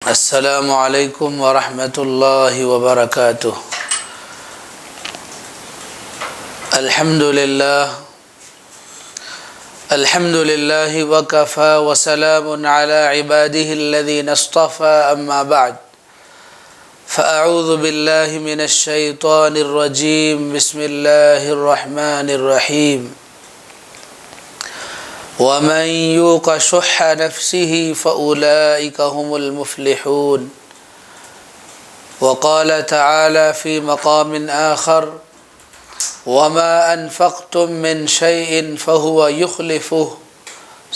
السلام علیکم ورحمۃ اللہ وبرکاتہ۔ الحمد للہ وکفى وسلام علی عباده الذین اصطفى اما بعد فاعوذ باللہ من الشیطان الرجیم بسم اللہ الرحمن الرحیم ومن يوق شح نفسه فأولئك هم المفلحون وقال تعالى في مقام آخر وما أنفقتم من شيء فهو يخلفه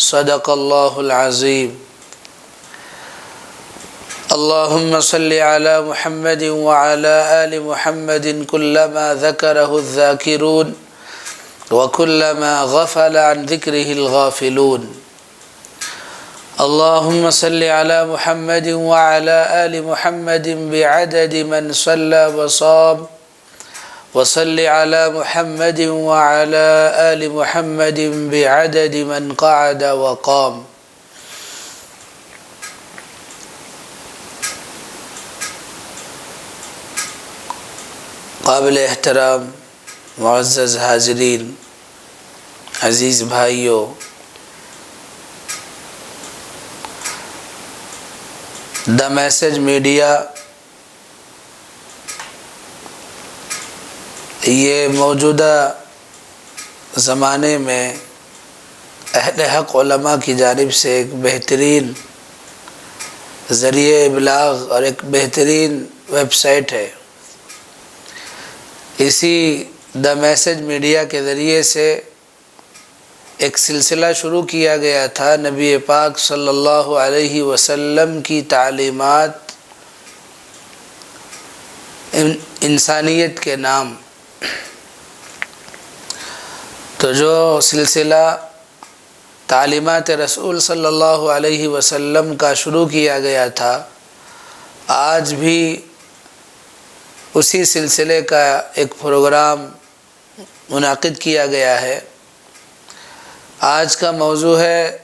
صدق الله العظيم اللهم صل على محمد وعلى آل محمد كلما ذكره الذاكرون وكلما غفل عن ذكره الغافلون اللهم صل على محمد وعلى آل محمد بعدد من صلى وصام وصل على محمد وعلى آل محمد بعدد من قعد وقام۔ قابل احترام معزز حاضرین، عزیز بھائیوں، دا میسج میڈیا یہ موجودہ زمانے میں اہل حق علماء کی جانب سے ایک بہترین ذریعہ ابلاغ اور ایک بہترین ویب سائٹ ہے۔ اسی دا میسج میڈیا کے ذریعے سے ایک سلسلہ شروع کیا گیا تھا نبی پاک صلی اللہ علیہ وسلم کی تعلیمات انسانیت کے نام۔ تو جو سلسلہ تعلیمات رسول صلی اللہ علیہ وسلم کا شروع کیا گیا تھا، آج بھی اسی سلسلے کا ایک پروگرام منعقد کیا گیا ہے۔ آج کا موضوع ہے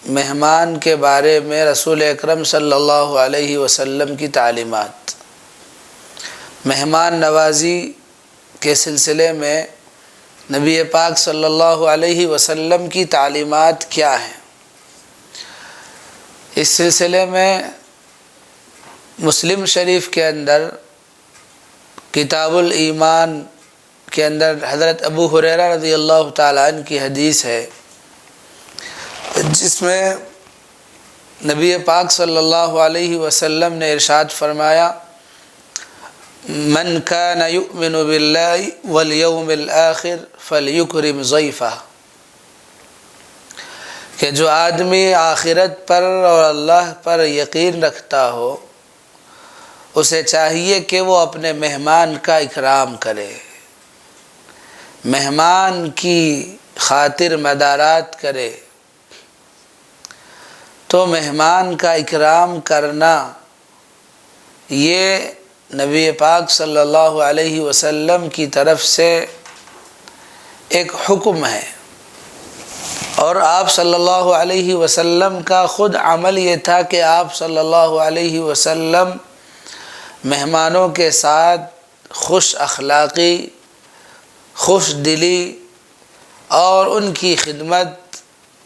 مہمان کے بارے میں رسول اکرم صلی اللہ علیہ وسلم کی تعلیمات۔ مہمان نوازی کے سلسلے میں نبی پاک صلی اللہ علیہ وسلم کی تعلیمات کیا ہیں؟ اس سلسلے میں مسلم شریف کے اندر کتاب الایمان کے اندر حضرت ابو ہریرہ رضی اللہ تعالیٰ عنہ کی حدیث ہے، جس میں نبی پاک صلی اللہ علیہ وسلم نے ارشاد فرمایا، من کان یؤمن باللہ والیوم الآخر فلیکرم ضیفہ، کہ جو آدمی آخرت پر اور اللہ پر یقین رکھتا ہو اسے چاہیے کہ وہ اپنے مہمان کا اکرام کرے، مہمان کی خاطر مدارات کرے۔ تو مہمان کا اکرام کرنا یہ نبی پاک صلی اللہ علیہ وسلم کی طرف سے ایک حکم ہے، اور آپ صلی اللہ علیہ وسلم کا خود عمل یہ تھا کہ آپ صلی اللہ علیہ وسلم مہمانوں کے ساتھ خوش اخلاقی، خوش دلی اور ان کی خدمت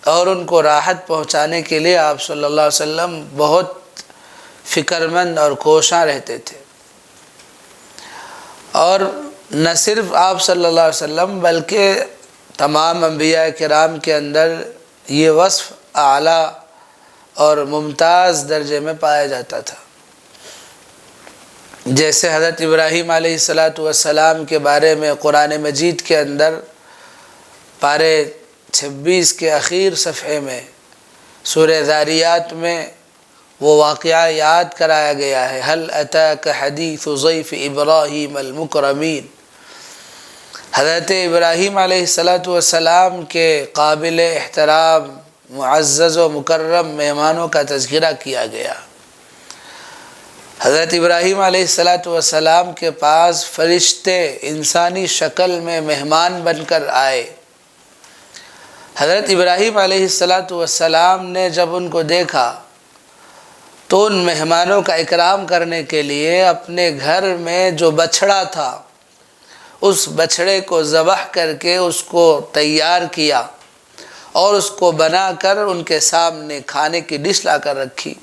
اور ان کو راحت پہنچانے کے لیے آپ صلی اللہ علیہ وسلم بہت فکرمند اور کوشاں رہتے تھے۔ اور نہ صرف آپ صلی اللہ علیہ وسلم بلکہ تمام انبیاء کرام کے اندر یہ وصف اعلیٰ اور ممتاز درجے میں پایا جاتا تھا۔ جیسے حضرت ابراہیم علیہ السلام کے بارے میں قرآن مجید کے اندر پارے 26 کے اخیر صفحے میں سورہ ذاریات میں وہ واقعہ یاد کرایا گیا ہے، هل اتاک حدیث ضیف ابراہیم المکرمین۔ حضرت ابراہیم علیہ السلام کے قابل احترام معزز و مکرم مہمانوں کا تذکرہ کیا گیا۔ حضرت ابراہیم علیہ السلام کے پاس فرشتے انسانی شکل میں مہمان بن کر آئے۔ حضرت ابراہیم علیہ السلام نے جب ان کو دیکھا تو ان مہمانوں کا اکرام کرنے کے لیے اپنے گھر میں جو بچھڑا تھا اس بچھڑے کو ذبح کر کے اس کو تیار کیا اور اس کو بنا کر ان کے سامنے کھانے کی ڈش لا کر رکھی۔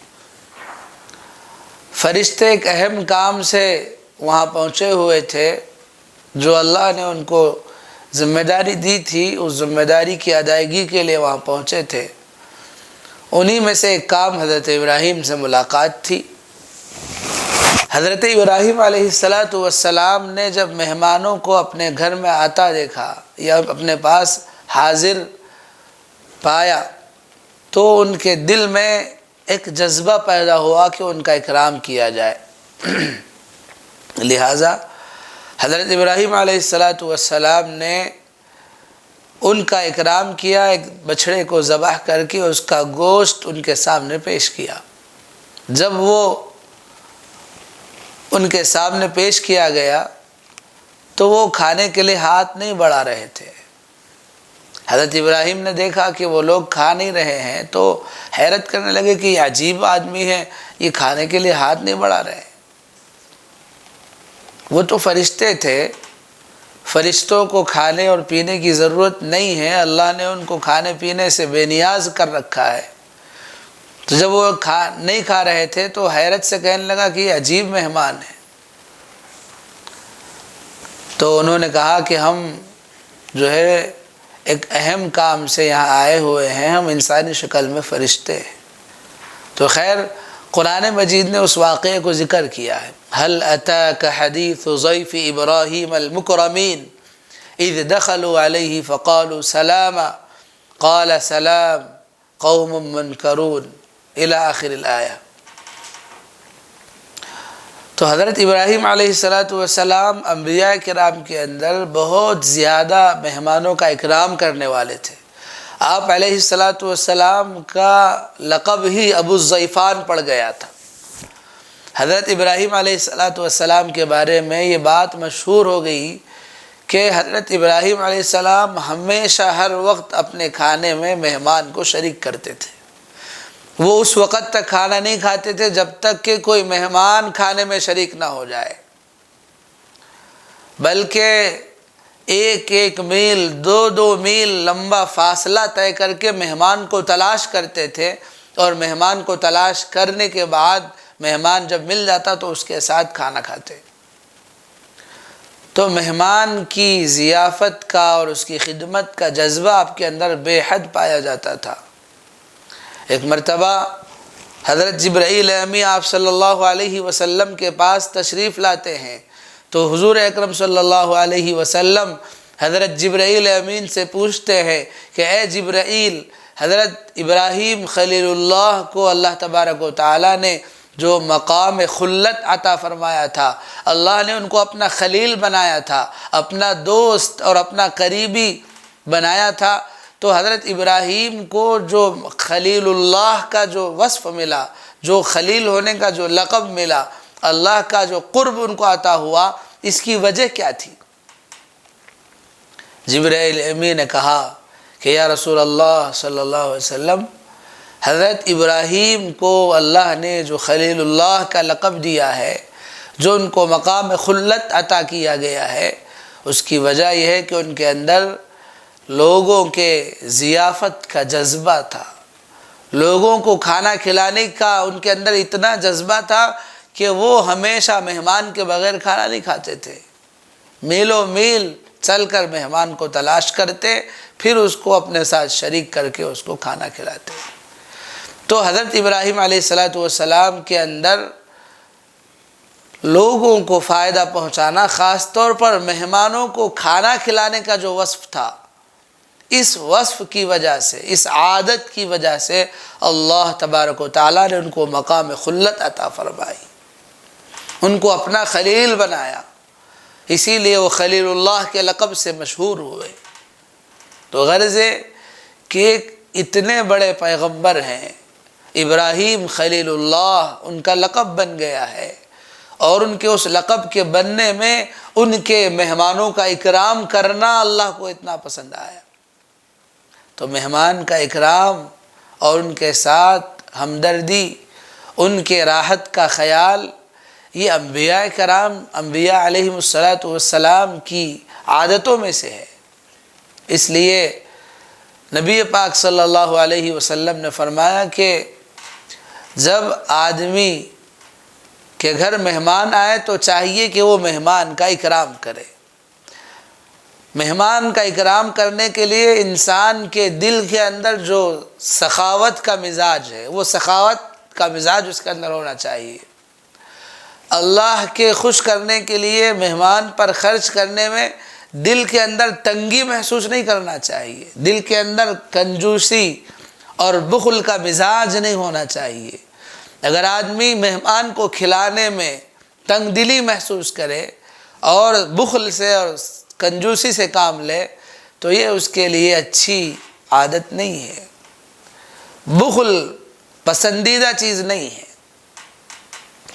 فرشتے ایک اہم کام سے وہاں پہنچے ہوئے تھے، جو اللہ نے ان کو ذمہ داری دی تھی، اس ذمہ داری کی ادائیگی کے لیے وہاں پہنچے تھے۔ انہی میں سے ایک کام حضرت ابراہیم سے ملاقات تھی۔ حضرت ابراہیم علیہ السلام نے جب مہمانوں کو اپنے گھر میں آتا دیکھا یا اپنے پاس حاضر پایا تو ان کے دل میں ایک جذبہ پیدا ہوا کہ ان کا اکرام کیا جائے۔ لہٰذا حضرت ابراہیم علیہ السلام نے ان کا اکرام کیا، ایک بچھڑے کو ذبح کر کے اس کا گوشت ان کے سامنے پیش کیا۔ جب وہ ان کے سامنے پیش کیا گیا تو وہ کھانے کے لیے ہاتھ نہیں بڑھا رہے تھے۔ حضرت ابراہیم نے دیکھا کہ وہ لوگ کھا نہیں رہے ہیں تو حیرت کرنے لگے کہ یہ عجیب آدمی ہے، یہ کھانے کے لیے ہاتھ نہیں بڑھا رہے۔ وہ تو فرشتے تھے، فرشتوں کو کھانے اور پینے کی ضرورت نہیں ہے، اللہ نے ان کو کھانے پینے سے بے نیاز کر رکھا ہے۔ تو جب وہ نہیں کھا رہے تھے تو حیرت سے کہنے لگا کہ یہ عجیب مہمان ہے۔ تو انہوں نے کہا کہ ہم جو ہے ایک اہم کام سے یہاں آئے ہوئے ہیں، ہم انسانی شکل میں فرشتے ہیں۔ تو خیر قرآن مجید نے اس واقعے کو ذکر کیا ہے۔ هل اتاك حديث ضيف ابراہیم المکرمین اذ دخلوا علیہ فقالوا سلاما قال سلام قوم منکرون الى آخر الآیہ۔ تو حضرت ابراہیم علیہ السلام انبیاء کرام کے اندر بہت زیادہ مہمانوں کا اکرام کرنے والے تھے۔ آپ علیہ السلام کا لقب ہی ابو الضیفان پڑ گیا تھا۔ حضرت ابراہیم علیہ السلام کے بارے میں یہ بات مشہور ہو گئی کہ حضرت ابراہیم علیہ السلام ہمیشہ ہر وقت اپنے کھانے میں مہمان کو شریک کرتے تھے۔ وہ اس وقت تک کھانا نہیں کھاتے تھے جب تک کہ کوئی مہمان کھانے میں شریک نہ ہو جائے، بلکہ ایک ایک میل دو میل لمبا فاصلہ طے کر کے مہمان کو تلاش کرتے تھے، اور مہمان کو تلاش کرنے کے بعد مہمان جب مل جاتا تو اس کے ساتھ کھانا کھاتے۔ تو مہمان کی ضیافت کا اور اس کی خدمت کا جذبہ آپ کے اندر بے حد پایا جاتا تھا۔ ایک مرتبہ حضرت جبرائیل امی آپ صلی اللہ علیہ وسلم کے پاس تشریف لاتے ہیں تو حضور اکرم صلی اللہ علیہ وسلم حضرت جبرائیل امین سے پوچھتے ہیں کہ اے جبرائیل، حضرت ابراہیم خلیل اللہ کو اللہ تبارک و تعالیٰ نے جو مقام خلت عطا فرمایا تھا، اللہ نے ان کو اپنا خلیل بنایا تھا، اپنا دوست اور اپنا قریبی بنایا تھا، تو حضرت ابراہیم کو جو خلیل اللہ کا جو وصف ملا، جو خلیل ہونے کا جو لقب ملا، اللہ کا جو قرب ان کو عطا ہوا، اس کی وجہ کیا تھی؟ جبرائیل امین نے کہا کہ یا رسول اللہ صلی اللہ علیہ وسلم، حضرت ابراہیم کو اللہ نے جو خلیل اللہ کا لقب دیا ہے، جو ان کو مقام خلت عطا کیا گیا ہے، اس کی وجہ یہ ہے کہ ان کے اندر لوگوں کے ضیافت کا جذبہ تھا، لوگوں کو کھانا کھلانے کا ان کے اندر اتنا جذبہ تھا کہ وہ ہمیشہ مہمان کے بغیر کھانا نہیں کھاتے تھے، میلوں میل چل کر مہمان کو تلاش کرتے، پھر اس کو اپنے ساتھ شریک کر کے اس کو کھانا کھلاتے۔ تو حضرت ابراہیم علیہ السلام کے اندر لوگوں کو فائدہ پہنچانا، خاص طور پر مہمانوں کو کھانا کھلانے کا جو وصف تھا، اس وصف کی وجہ سے، اس عادت کی وجہ سے اللہ تبارک و تعالیٰ نے ان کو مقام خلت عطا فرمائی، ان کو اپنا خلیل بنایا، اسی لیے وہ خلیل اللہ کے لقب سے مشہور ہوئے۔ تو غرض ہے کہ اتنے بڑے پیغمبر ہیں، ابراہیم خلیل اللہ ان کا لقب بن گیا ہے، اور ان کے اس لقب کے بننے میں ان کے مہمانوں کا اکرام کرنا اللہ کو اتنا پسند آیا۔ تو مہمان کا اکرام اور ان کے ساتھ ہمدردی ان کے راحت کا خیال، یہ انبیاء کرام، انبیاء علیہم السلام کی عادتوں میں سے ہے۔ اس لیے نبی پاک صلی اللہ علیہ وسلم نے فرمایا کہ جب آدمی کے گھر مہمان آئے تو چاہیے کہ وہ مہمان کا اکرام کرے۔ مہمان کا اکرام کرنے کے لیے انسان کے دل کے اندر جو سخاوت کا مزاج ہے، وہ سخاوت کا مزاج اس کے اندر ہونا چاہیے۔ اللہ کے خوش کرنے کے لیے مہمان پر خرچ کرنے میں دل کے اندر تنگی محسوس نہیں کرنا چاہیے، دل کے اندر کنجوسی اور بخل کا مزاج نہیں ہونا چاہیے۔ اگر آدمی مہمان کو کھلانے میں تنگ دلی محسوس کرے اور بخل سے اور کنجوسی سے کام لے تو یہ اس کے لیے اچھی عادت نہیں ہے۔ بخل پسندیدہ چیز نہیں ہے۔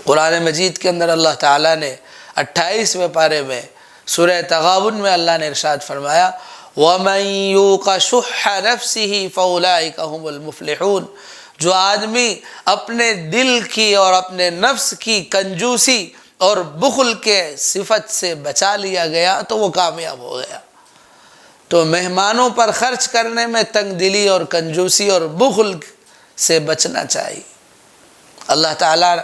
قرآن مجید کے اندر اللہ تعالیٰ نے 28ویں پارے میں سورہ تغابن میں اللہ نے ارشاد فرمایا وَمَن يُوقَ شُحَّ نَفْسِهِ فَأُولَٰئِكَ هُمُ الْمُفْلِحُونَ، جو آدمی اپنے دل کی اور اپنے نفس کی کنجوسی اور بخل کے صفت سے بچا لیا گیا تو وہ کامیاب ہو گیا۔ تو مہمانوں پر خرچ کرنے میں تنگ دلی اور کنجوسی اور بخل سے بچنا چاہیے۔ اللہ تعالیٰ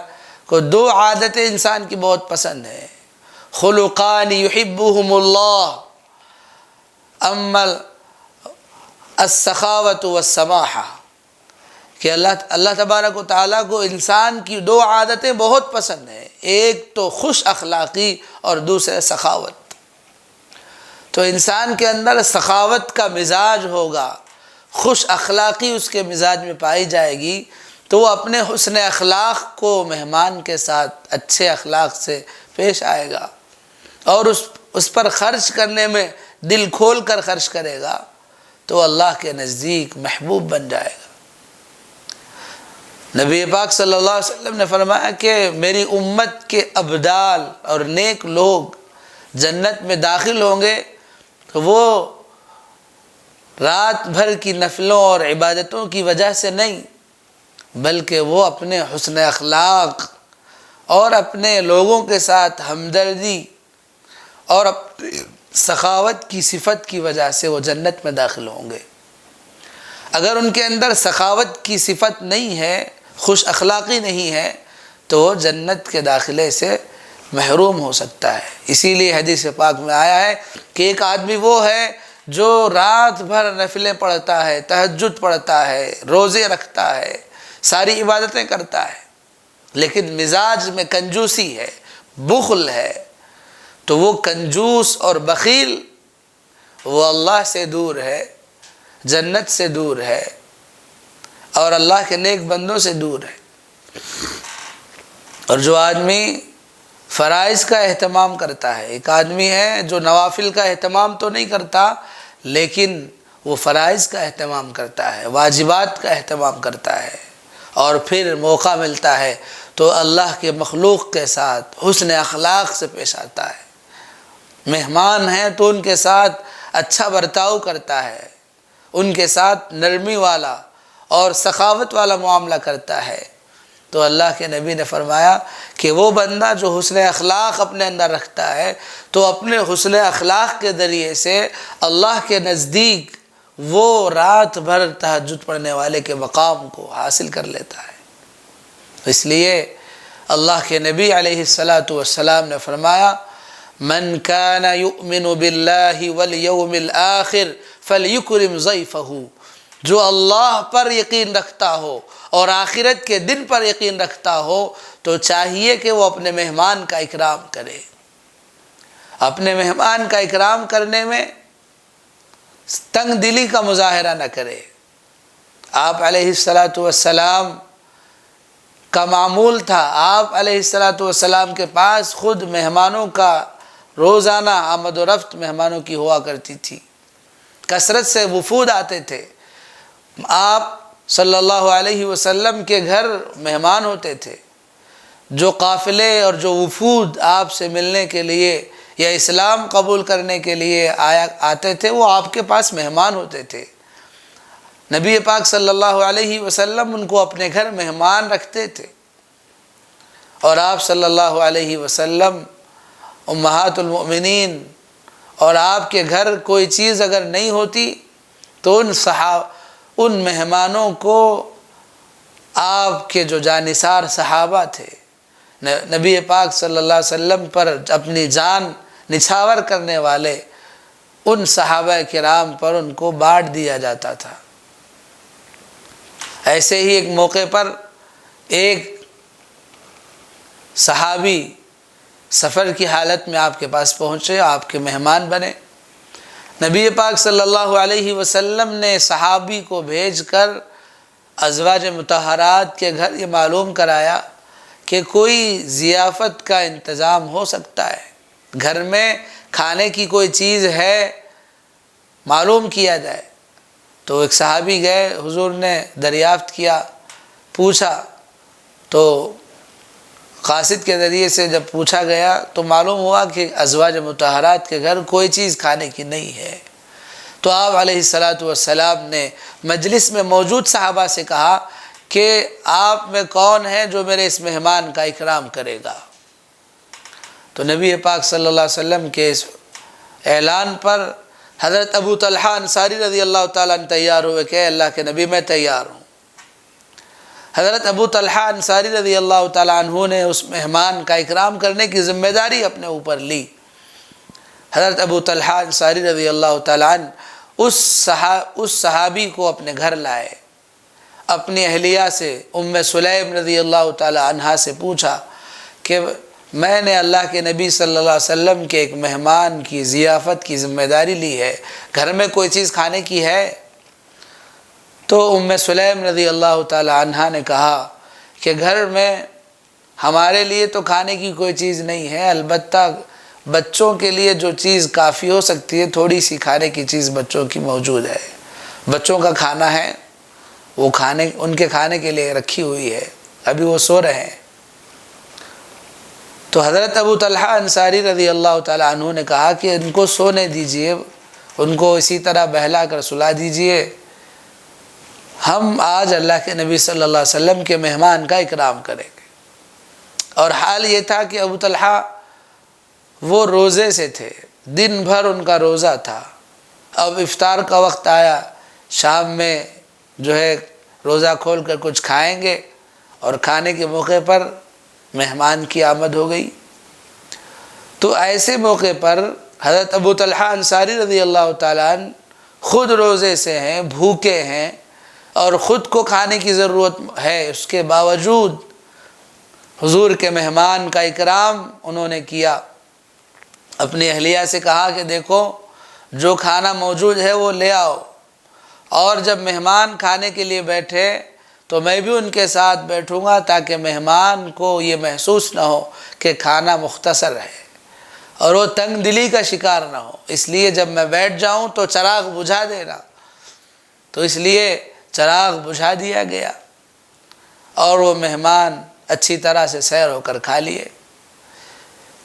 کو دو عادتیں انسان کی بہت پسند ہیں، خلقان یحبہم اللہ، اما السخاوۃ والسماحہ، کہ اللہ تبارک و تعالیٰ کو انسان کی دو عادتیں بہت پسند ہیں، ایک تو خوش اخلاقی اور دوسرے سخاوت۔ تو انسان کے اندر سخاوت کا مزاج ہوگا، خوش اخلاقی اس کے مزاج میں پائی جائے گی تو وہ اپنے حسن اخلاق کو مہمان کے ساتھ اچھے اخلاق سے پیش آئے گا اور اس پر خرچ کرنے میں دل کھول کر خرچ کرے گا تو اللہ کے نزدیک محبوب بن جائے گا۔ نبی پاک صلی اللہ علیہ وسلم نے فرمایا کہ میری امت کے ابدال اور نیک لوگ جنت میں داخل ہوں گے تو وہ رات بھر کی نفلوں اور عبادتوں کی وجہ سے نہیں، بلکہ وہ اپنے حسن اخلاق اور اپنے لوگوں کے ساتھ ہمدردی اور اپنی سخاوت کی صفت کی وجہ سے وہ جنت میں داخل ہوں گے۔ اگر ان کے اندر سخاوت کی صفت نہیں ہے، خوش اخلاقی نہیں ہے تو وہ جنت کے داخلے سے محروم ہو سکتا ہے۔ اسی لیے حدیث پاک میں آیا ہے کہ ایک آدمی وہ ہے جو رات بھر نفلیں پڑھتا ہے، تہجد پڑھتا ہے، روزے رکھتا ہے، ساری عبادتیں کرتا ہے، لیکن مزاج میں کنجوسی ہے، بخل ہے، تو وہ کنجوس اور بخیل وہ اللہ سے دور ہے، جنت سے دور ہے اور اللہ کے نیک بندوں سے دور ہے۔ اور جو آدمی فرائض کا اہتمام کرتا ہے، ایک آدمی ہے جو نوافل کا اہتمام تو نہیں کرتا لیکن وہ فرائض کا اہتمام کرتا ہے، واجبات کا اہتمام کرتا ہے، اور پھر موقع ملتا ہے تو اللہ کے مخلوق کے ساتھ حسن اخلاق سے پیش آتا ہے، مہمان ہیں تو ان کے ساتھ اچھا برتاؤ کرتا ہے، ان کے ساتھ نرمی والا اور سخاوت والا معاملہ کرتا ہے، تو اللہ کے نبی نے فرمایا کہ وہ بندہ جو حسن اخلاق اپنے اندر رکھتا ہے تو اپنے حسن اخلاق کے ذریعے سے اللہ کے نزدیک وہ رات بھر تہجد پڑھنے والے کے مقام کو حاصل کر لیتا ہے۔ اس لیے اللہ کے نبی علیہ السلام نے فرمایا من کان یؤمن باللہ والیوم الآخر فلیکرم ضیفہ، جو اللہ پر یقین رکھتا ہو اور آخرت کے دن پر یقین رکھتا ہو تو چاہیے کہ وہ اپنے مہمان کا اکرام کرے۔ اپنے مہمان کا اکرام کرنے میں تنگ دلی کا مظاہرہ نہ کرے۔ آپ علیہ السلام کا معمول تھا، آپ علیہ السلام کے پاس خود مہمانوں کا روزانہ آمد و رفت مہمانوں کی ہوا کرتی تھی، کثرت سے وفود آتے تھے، آپ صلی اللہ علیہ وسلم کے گھر مہمان ہوتے تھے، جو قافلے اور جو وفود آپ سے ملنے کے لیے یا اسلام قبول کرنے کے لیے آتے تھے وہ آپ کے پاس مہمان ہوتے تھے۔ نبی پاک صلی اللہ علیہ وسلم ان کو اپنے گھر مہمان رکھتے تھے، اور آپ صلی اللہ علیہ وسلم امہات المؤمنین اور آپ کے گھر کوئی چیز اگر نہیں ہوتی تو ان مہمانوں کو آپ کے جو جانثار صحابہ تھے، نبی پاک صلی اللہ علیہ وسلم پر اپنی جان نچھاور کرنے والے ان صحابہ کرام پر ان کو بانٹ دیا جاتا تھا۔ ایسے ہی ایک موقع پر ایک صحابی سفر کی حالت میں آپ کے پاس پہنچے، آپ کے مہمان بنے۔ نبی پاک صلی اللہ علیہ وسلم نے صحابی کو بھیج کر ازواج مطہرات کے گھر یہ معلوم کرایا کہ کوئی ضیافت کا انتظام ہو سکتا ہے، گھر میں کھانے کی کوئی چیز ہے، معلوم کیا جائے۔ تو ایک صحابی گئے، حضور نے دریافت کیا، پوچھا، تو قاصد کے ذریعے سے جب پوچھا گیا تو معلوم ہوا کہ ازواج مطہرات کے گھر کوئی چیز کھانے کی نہیں ہے۔ تو آپ علیہ السلام نے مجلس میں موجود صحابہ سے کہا کہ آپ میں کون ہے جو میرے اس مہمان کا اکرام کرے گا؟ تو نبی پاک صلی اللہ علیہ وسلم کے اس اعلان پر حضرت ابو طلحہ انصاری رضی اللہ تعالیٰ عنہ تیار ہوئے کہ اللہ کے نبی میں تیار ہوں۔ حضرت ابو طلحہ انصاری رضی اللہ تعالیٰ عنہ نے اس مہمان کا اکرام کرنے کی ذمہ داری اپنے اوپر لی۔ حضرت ابو طلحہ انصاری رضی اللہ تعالیٰ عنہ اس صحابی کو اپنے گھر لائے، اپنی اہلیہ سے ام سلیم رضی اللہ تعالیٰ عنہ سے پوچھا کہ میں نے اللہ کے نبی صلی اللہ علیہ وسلم کے ایک مہمان کی ضیافت کی ذمہ داری لی ہے، گھر میں کوئی چیز کھانے کی ہے؟ تو ام سلیم رضی اللہ تعالی عنہ نے کہا کہ گھر میں ہمارے لیے تو کھانے کی کوئی چیز نہیں ہے، البتہ بچوں کے لیے جو چیز کافی ہو سکتی ہے، تھوڑی سی کھانے کی چیز بچوں کی موجود ہے، بچوں کا کھانا ہے، وہ ان کے کھانے کے لیے رکھی ہوئی ہے، ابھی وہ سو رہے ہیں۔ تو حضرت ابو طلحہ انصاری رضی اللہ تعالیٰ عنہ نے کہا کہ ان کو سونے دیجئے، ان کو اسی طرح بہلا کر سلا دیجئے، ہم آج اللہ کے نبی صلی اللہ علیہ وسلم کے مہمان کا اکرام کریں گے۔ اور حال یہ تھا کہ ابو طلحہ وہ روزے سے تھے، دن بھر ان کا روزہ تھا، اب افطار کا وقت آیا، شام میں جو ہے روزہ کھول کر کچھ کھائیں گے، اور کھانے کے موقع پر مہمان کی آمد ہو گئی۔ تو ایسے موقع پر حضرت ابو طلحہ انصاری رضی اللہ تعالیٰ عنہ خود روزے سے ہیں، بھوکے ہیں، اور خود کو کھانے کی ضرورت ہے، اس کے باوجود حضور کے مہمان کا اکرام انہوں نے کیا۔ اپنی اہلیہ سے کہا کہ دیکھو جو کھانا موجود ہے وہ لے آؤ، اور جب مہمان کھانے کے لیے بیٹھے تو میں بھی ان کے ساتھ بیٹھوں گا تاکہ مہمان کو یہ محسوس نہ ہو کہ کھانا مختصر ہے اور وہ تنگ دلی کا شکار نہ ہو، اس لیے جب میں بیٹھ جاؤں تو چراغ بجھا دینا۔ تو اس لیے چراغ بجھا دیا گیا اور وہ مہمان اچھی طرح سے سیر ہو کر کھا لیے۔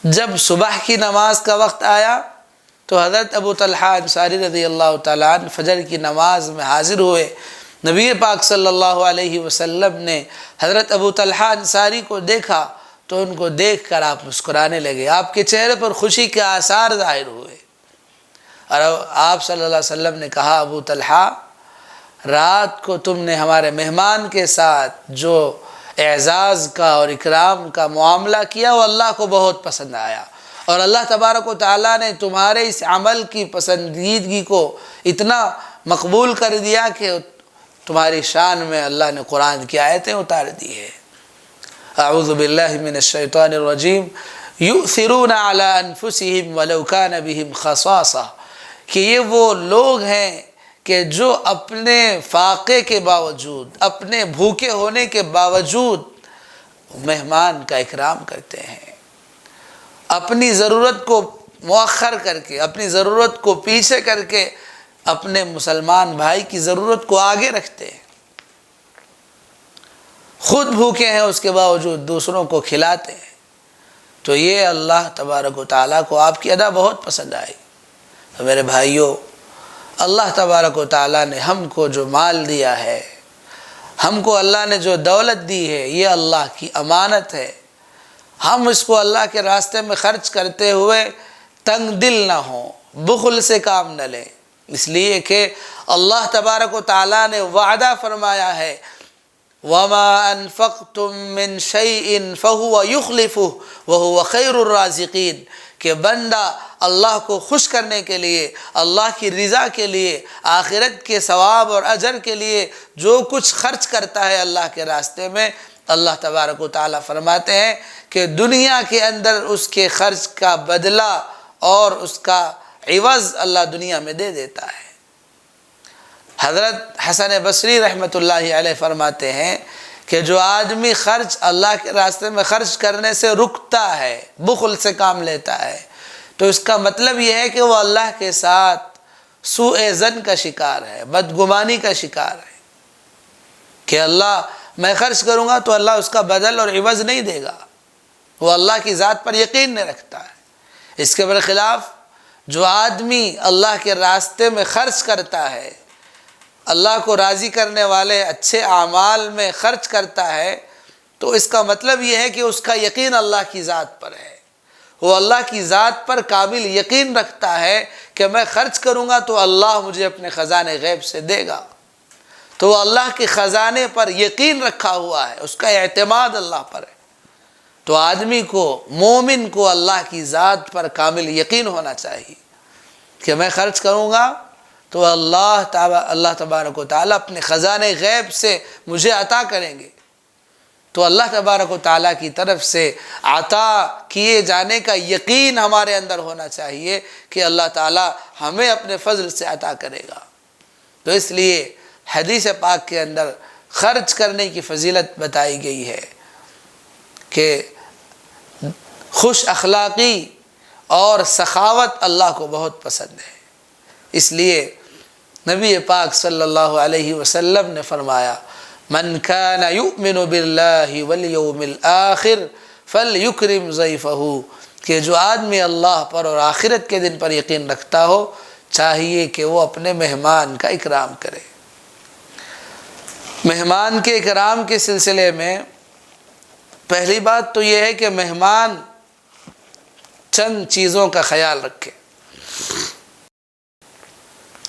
جب صبح کی نماز کا وقت آیا تو حضرت ابو طلحہ انصاری رضی اللہ تعالیٰ عنہ فجر کی نماز میں حاضر ہوئے۔ نبی پاک صلی اللہ علیہ وسلم نے حضرت ابو طلحہ انصاری کو دیکھا تو ان کو دیکھ کر آپ مسکرانے لگے، آپ کے چہرے پر خوشی کے آثار ظاہر ہوئے، اور آپ صلی اللہ علیہ وسلم نے کہا ابو طلحہ رات کو تم نے ہمارے مہمان کے ساتھ جو اعزاز کا اور اکرام کا معاملہ کیا وہ اللہ کو بہت پسند آیا، اور اللہ تبارک و تعالیٰ نے تمہارے اس عمل کی پسندیدگی کو اتنا مقبول کر دیا کہ تمہاری شان میں اللہ نے قرآن کی آیتیں اتار دی ہے۔ اعوذ باللہ من الشیطان الرجیم، یؤثرون علی انفسہم ولو کان بہم خصاصہ، کہ یہ وہ لوگ ہیں کہ جو اپنے فاقے کے باوجود، اپنے بھوکے ہونے کے باوجود مہمان کا اکرام کرتے ہیں، اپنی ضرورت کو مؤخر کر کے، اپنی ضرورت کو پیچھے کر کے اپنے مسلمان بھائی کی ضرورت کو آگے رکھتے ہیں، خود بھوکے ہیں اس کے باوجود دوسروں کو کھلاتے ہیں۔ تو یہ اللہ تبارک و تعالیٰ کو آپ کی ادا بہت پسند آئی۔ تو میرے بھائیوں، اللہ تبارک و تعالیٰ نے ہم کو جو مال دیا ہے، ہم کو اللہ نے جو دولت دی ہے، یہ اللہ کی امانت ہے۔ ہم اس کو اللہ کے راستے میں خرچ کرتے ہوئے تنگ دل نہ ہوں، بخل سے کام نہ لیں، اس لیے کہ اللہ تبارک و تعالیٰ نے وعدہ فرمایا ہے وَمَا أَنفَقْتُم مِّن شَيْءٍ فَهُوَ يُخْلِفُهُ وَهُوَ خَيْرُ الرَّازِقِينَ کہ بندہ اللہ کو خوش کرنے کے لیے، اللہ کی رضا کے لیے، آخرت کے ثواب اور اجر کے لیے جو کچھ خرچ کرتا ہے اللہ کے راستے میں، اللہ تبارک و تعالیٰ فرماتے ہیں کہ دنیا کے اندر اس کے خرچ کا بدلہ اور اس کا عوض اللہ دنیا میں دے دیتا ہے۔ حضرت حسن بصری رحمۃ اللہ علیہ فرماتے ہیں کہ جو آدمی خرچ اللہ کے راستے میں خرچ کرنے سے رکتا ہے، بخل سے کام لیتا ہے، تو اس کا مطلب یہ ہے کہ وہ اللہ کے ساتھ سوء ظن کا شکار ہے، بدگمانی کا شکار ہے کہ اللہ میں خرچ کروں گا تو اللہ اس کا بدل اور عوض نہیں دے گا، وہ اللہ کی ذات پر یقین نہیں رکھتا ہے۔ اس کے برخلاف جو آدمی اللہ کے راستے میں خرچ کرتا ہے، اللہ کو راضی کرنے والے اچھے اعمال میں خرچ کرتا ہے، تو اس کا مطلب یہ ہے کہ اس کا یقین اللہ کی ذات پر ہے، وہ اللہ کی ذات پر کامل یقین رکھتا ہے کہ میں خرچ کروں گا تو اللہ مجھے اپنے خزانے غیب سے دے گا، تو وہ اللہ کے خزانے پر یقین رکھا ہوا ہے، اس کا اعتماد اللہ پر ہے۔ تو آدمی کو، مومن کو اللہ کی ذات پر کامل یقین ہونا چاہیے کہ میں خرچ کروں گا تو اللہ تبارک و تعالیٰ اپنے خزانے غیب سے مجھے عطا کریں گے۔ تو اللہ تبارک و تعالیٰ کی طرف سے عطا کیے جانے کا یقین ہمارے اندر ہونا چاہیے کہ اللہ تعالیٰ ہمیں اپنے فضل سے عطا کرے گا۔ تو اس لیے حدیث پاک کے اندر خرچ کرنے کی فضیلت بتائی گئی ہے کہ خوش اخلاقی اور سخاوت اللہ کو بہت پسند ہے، اس لیے نبی پاک صلی اللہ علیہ وسلم نے فرمایا من کان یؤمن باللہ والیوم الآخر فلیکرم ضیفہ کہ جو آدمی اللہ پر اور آخرت کے دن پر یقین رکھتا ہو چاہیے کہ وہ اپنے مہمان کا اکرام کرے۔ مہمان کے اکرام کے سلسلے میں پہلی بات تو یہ ہے کہ مہمان چند چیزوں کا خیال رکھے۔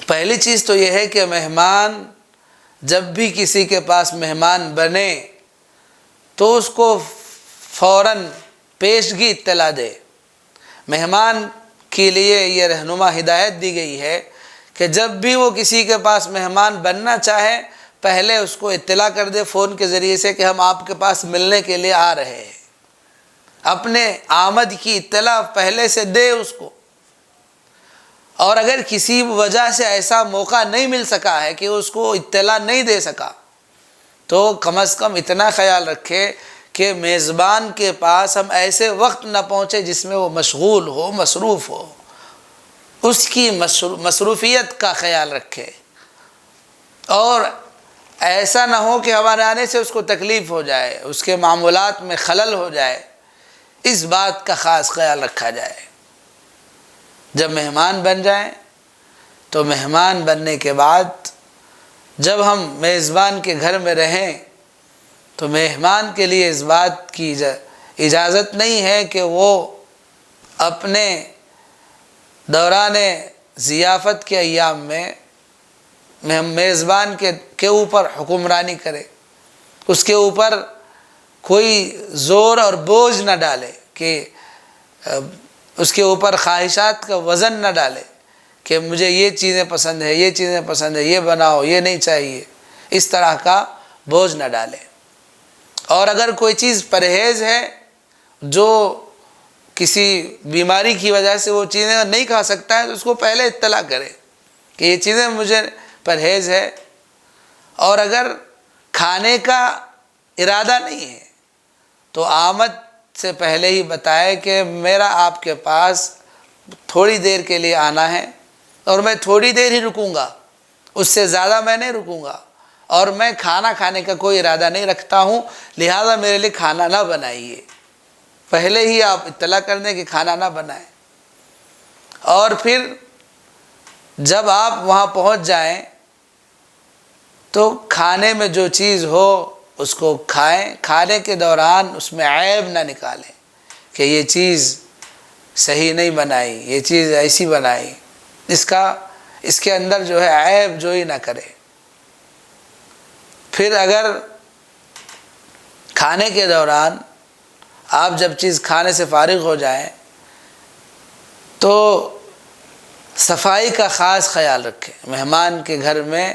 پہلی چیز تو یہ ہے کہ مہمان جب بھی کسی کے پاس مہمان بنے تو اس کو فوراً پیشگی اطلاع دے۔ مہمان کے لیے یہ رہنما ہدایت دی گئی ہے کہ جب بھی وہ کسی کے پاس مہمان بننا چاہے پہلے اس کو اطلاع کر دے فون کے ذریعے سے کہ ہم آپ کے پاس ملنے کے لیے آ رہے ہیں، اپنے آمد کی اطلاع پہلے سے دے اس کو۔ اور اگر کسی وجہ سے ایسا موقع نہیں مل سکا ہے کہ اس کو اطلاع نہیں دے سکا تو کم از کم اتنا خیال رکھے کہ میزبان کے پاس ہم ایسے وقت نہ پہنچے جس میں وہ مشغول ہو، مصروف ہو، اس کی مصروفیت کا خیال رکھے، اور ایسا نہ ہو کہ ہمارے آنے سے اس کو تکلیف ہو جائے، اس کے معمولات میں خلل ہو جائے، اس بات کا خاص خیال رکھا جائے۔ جب مہمان بن جائیں تو مہمان بننے کے بعد جب ہم میزبان کے گھر میں رہیں تو مہمان کے لیے اس بات کی اجازت نہیں ہے کہ وہ اپنے دوران ضیافت کے ایام میں میزبان کے اوپر حکمرانی کرے، اس کے اوپر کوئی زور اور بوجھ نہ ڈالے، کہ اس کے اوپر خواہشات کا وزن نہ ڈالے کہ مجھے یہ چیزیں پسند ہے، یہ چیزیں پسند ہے، یہ بناؤ، یہ نہیں چاہیے، اس طرح کا بوجھ نہ ڈالے۔ اور اگر کوئی چیز پرہیز ہے، جو کسی بیماری کی وجہ سے وہ چیزیں نہیں کھا سکتا ہے تو اس کو پہلے اطلاع کرے کہ یہ چیزیں مجھے پرہیز ہے، اور اگر کھانے کا ارادہ نہیں ہے تو آمد سے پہلے ہی بتائے کہ میرا آپ کے پاس تھوڑی دیر کے لیے آنا ہے اور میں تھوڑی دیر ہی رکوں گا، اس سے زیادہ میں نہیں رکوں گا، اور میں کھانا کھانے کا کوئی ارادہ نہیں رکھتا ہوں، لہذا میرے لیے کھانا نہ بنائیے۔ پہلے ہی آپ اطلاع کر دیں کہ کھانا نہ بنائیں، اور پھر جب آپ وہاں پہنچ جائیں تو کھانے میں جو چیز ہو اس کو کھائیں، کھانے کے دوران اس میں عیب نہ نکالیں، کہ یہ چیز صحیح نہیں بنائی، یہ چیز ایسی بنائی، اس کے اندر جو ہے عیب جوئی نہ کرے۔ پھر اگر کھانے کے دوران آپ جب چیز کھانے سے فارغ ہو جائیں تو صفائی کا خاص خیال رکھیں۔ مہمان کے گھر میں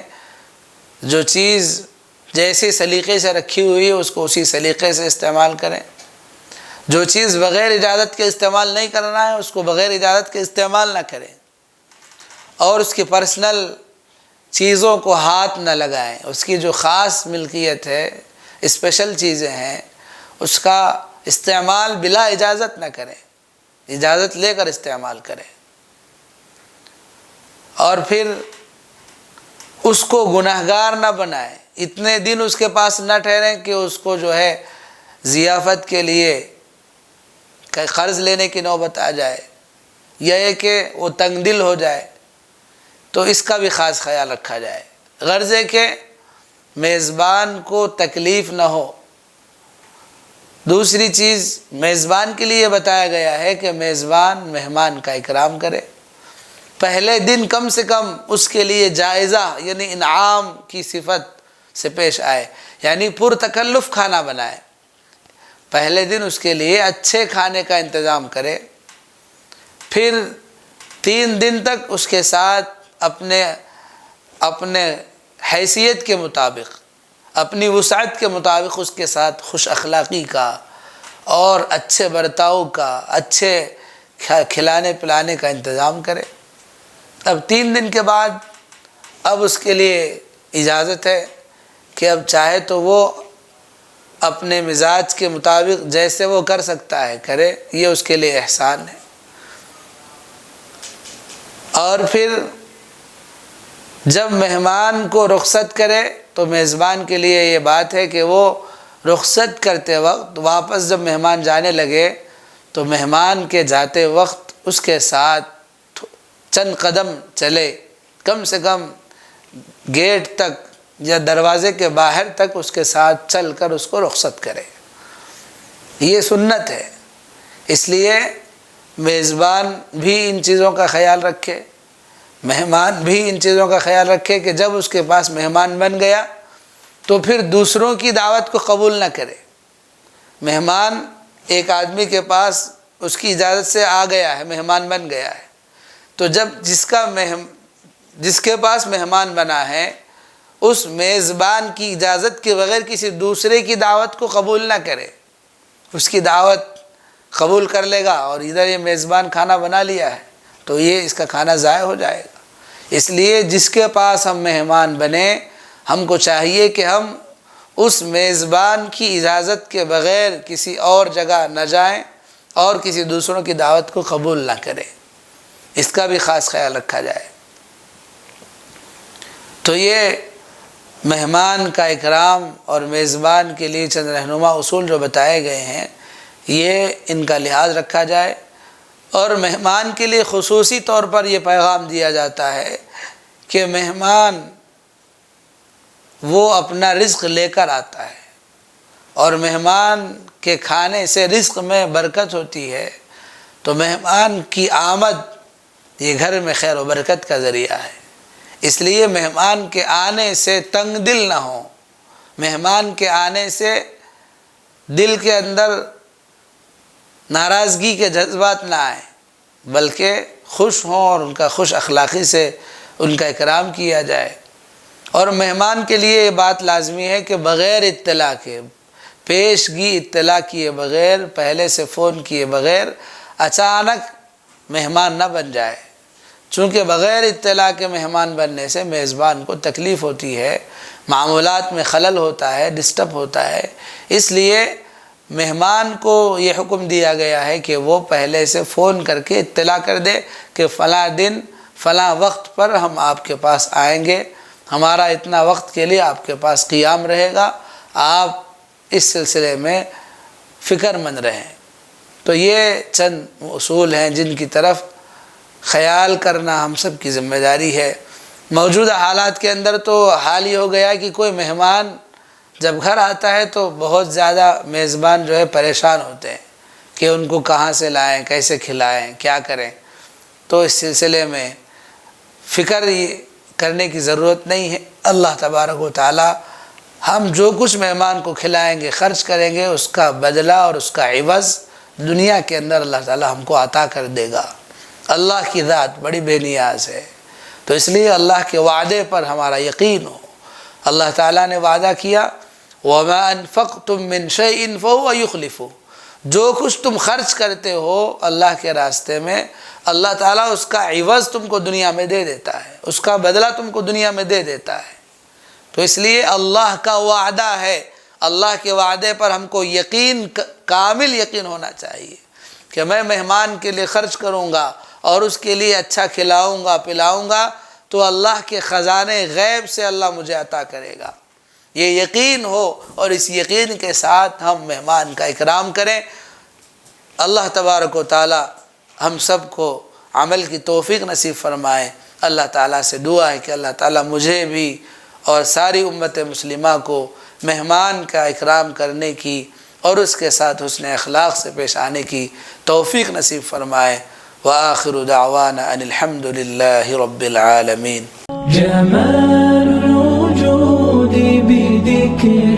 جو چیز جیسے سلیقے سے رکھی ہوئی ہے اس کو اسی سلیقے سے استعمال کریں۔ جو چیز بغیر اجازت کے استعمال نہیں کرنا ہے اس کو بغیر اجازت کے استعمال نہ کریں، اور اس کی پرسنل چیزوں کو ہاتھ نہ لگائیں۔ اس کی جو خاص ملکیت ہے، اسپیشل چیزیں ہیں، اس کا استعمال بلا اجازت نہ کریں، اجازت لے کر استعمال کریں۔ اور پھر اس کو گنہگار نہ بنائیں، اتنے دن اس کے پاس نہ ٹھہریں کہ اس کو جو ہے ضیافت کے لیے قرض لینے کی نوبت آ جائے، یا یہ کہ وہ تنگ دل ہو جائے، تو اس کا بھی خاص خیال رکھا جائے۔ غرض ہے کہ میزبان کو تکلیف نہ ہو۔ دوسری چیز میزبان کے لیے بتایا گیا ہے کہ میزبان مہمان کا اکرام کرے، پہلے دن کم سے کم اس کے لیے جائزہ یعنی انعام کی صفت سے پیش آئے، یعنی پرتکلف کھانا بنائے۔ پہلے دن اس کے لیے اچھے کھانے کا انتظام کرے، پھر 3 دن تک اس کے ساتھ اپنے حیثیت کے مطابق، اپنی وسعت کے مطابق اس کے ساتھ خوش اخلاقی کا اور اچھے برتاؤ کا، اچھے کھلانے پلانے کا انتظام کرے۔ اب 3 دن کے بعد اب اس کے لیے اجازت ہے کہ اب چاہے تو وہ اپنے مزاج کے مطابق جیسے وہ کر سکتا ہے کرے، یہ اس کے لیے احسان ہے۔ اور پھر جب مہمان کو رخصت کرے تو میزبان کے لیے یہ بات ہے کہ وہ رخصت کرتے وقت واپس جب مہمان جانے لگے تو مہمان کے جاتے وقت اس کے ساتھ چند قدم چلے، کم سے کم گیٹ تک یا دروازے کے باہر تک اس کے ساتھ چل کر اس کو رخصت کرے۔ یہ سنت ہے، اس لیے میزبان بھی ان چیزوں کا خیال رکھے، مہمان بھی ان چیزوں کا خیال رکھے کہ جب اس کے پاس مہمان بن گیا تو پھر دوسروں کی دعوت کو قبول نہ کرے۔ مہمان ایک آدمی کے پاس اس کی اجازت سے آ گیا ہے، مہمان بن گیا ہے، تو جب جس کے پاس مہمان بنا ہے اس میزبان کی اجازت کے بغیر کسی دوسرے کی دعوت کو قبول نہ کرے۔ اس کی دعوت قبول کر لے گا اور ادھر یہ میزبان کھانا بنا لیا ہے تو یہ اس کا کھانا ضائع ہو جائے گا۔ اس لیے جس کے پاس ہم مہمان بنے، ہم کو چاہیے کہ ہم اس میزبان کی اجازت کے بغیر کسی اور جگہ نہ جائیں اور کسی دوسروں کی دعوت کو قبول نہ کریں، اس کا بھی خاص خیال رکھا جائے۔ تو یہ مہمان کا اکرام اور میزبان کے لیے چند رہنما اصول جو بتائے گئے ہیں، یہ ان کا لحاظ رکھا جائے۔ اور مہمان کے لیے خصوصی طور پر یہ پیغام دیا جاتا ہے کہ مہمان وہ اپنا رزق لے کر آتا ہے، اور مہمان کے کھانے سے رزق میں برکت ہوتی ہے، تو مہمان کی آمد یہ گھر میں خیر و برکت کا ذریعہ ہے۔ اس لیے مہمان کے آنے سے تنگ دل نہ ہوں، مہمان کے آنے سے دل کے اندر ناراضگی کے جذبات نہ آئیں، بلکہ خوش ہوں اور ان کا خوش اخلاقی سے ان کا اکرام کیا جائے۔ اور مہمان کے لیے یہ بات لازمی ہے کہ بغیر اطلاع کے، پیشگی اطلاع کیے بغیر، پہلے سے فون کیے بغیر اچانک مہمان نہ بن جائے، چونکہ بغیر اطلاع کے مہمان بننے سے میزبان کو تکلیف ہوتی ہے، معمولات میں خلل ہوتا ہے، ڈسٹرب ہوتا ہے۔ اس لیے مہمان کو یہ حکم دیا گیا ہے کہ وہ پہلے سے فون کر کے اطلاع کر دے کہ فلاں دن فلاں وقت پر ہم آپ کے پاس آئیں گے، ہمارا اتنا وقت کے لیے آپ کے پاس قیام رہے گا، آپ اس سلسلے میں فکر مند رہیں۔ تو یہ چند اصول ہیں جن کی طرف خیال کرنا ہم سب کی ذمہ داری ہے۔ موجودہ حالات کے اندر تو حال ہی ہو گیا کہ کوئی مہمان جب گھر آتا ہے تو بہت زیادہ میزبان جو ہے پریشان ہوتے ہیں کہ ان کو کہاں سے لائیں، کیسے کھلائیں، کیا کریں. تو اس سلسلے میں فکر کرنے کی ضرورت نہیں ہے. اللہ تبارک و تعالی ہم جو کچھ مہمان کو کھلائیں گے، خرچ کریں گے، اس کا بدلہ اور اس کا عوض دنیا کے اندر اللہ تعالی ہم کو عطا کر دے گا. اللہ کی ذات بڑی بے نیاز ہے. تو اس لیے اللہ کے وعدے پر ہمارا یقین ہو. اللہ تعالیٰ نے وعدہ کیا وَمَا أَنفَقْتُم مِّن شَيْءٍ فَهُوَ يُخْلِفُهُ. جو کچھ تم خرچ کرتے ہو اللہ کے راستے میں، اللہ تعالیٰ اس کا عوض تم کو دنیا میں دے دیتا ہے، اس کا بدلہ تم کو دنیا میں دے دیتا ہے. تو اس لیے اللہ کا وعدہ ہے، اللہ کے وعدے پر ہم کو یقین، کامل یقین ہونا چاہیے کہ میں مہمان کے لیے خرچ کروں گا اور اس کے لیے اچھا کھلاؤں گا پلاؤں گا تو اللہ کے خزانے غیب سے اللہ مجھے عطا کرے گا. یہ یقین ہو اور اس یقین کے ساتھ ہم مہمان کا اکرام کریں. اللہ تبارک و تعالی ہم سب کو عمل کی توفیق نصیب فرمائے. اللہ تعالیٰ سے دعا ہے کہ اللہ تعالیٰ مجھے بھی اور ساری امت مسلمہ کو مہمان کا اکرام کرنے کی اور اس کے ساتھ حسن اخلاق سے پیش آنے کی توفیق نصیب فرمائے. وآخر دعوانا ان الحمد للہ رب العالمین. جمال الوجود بذكر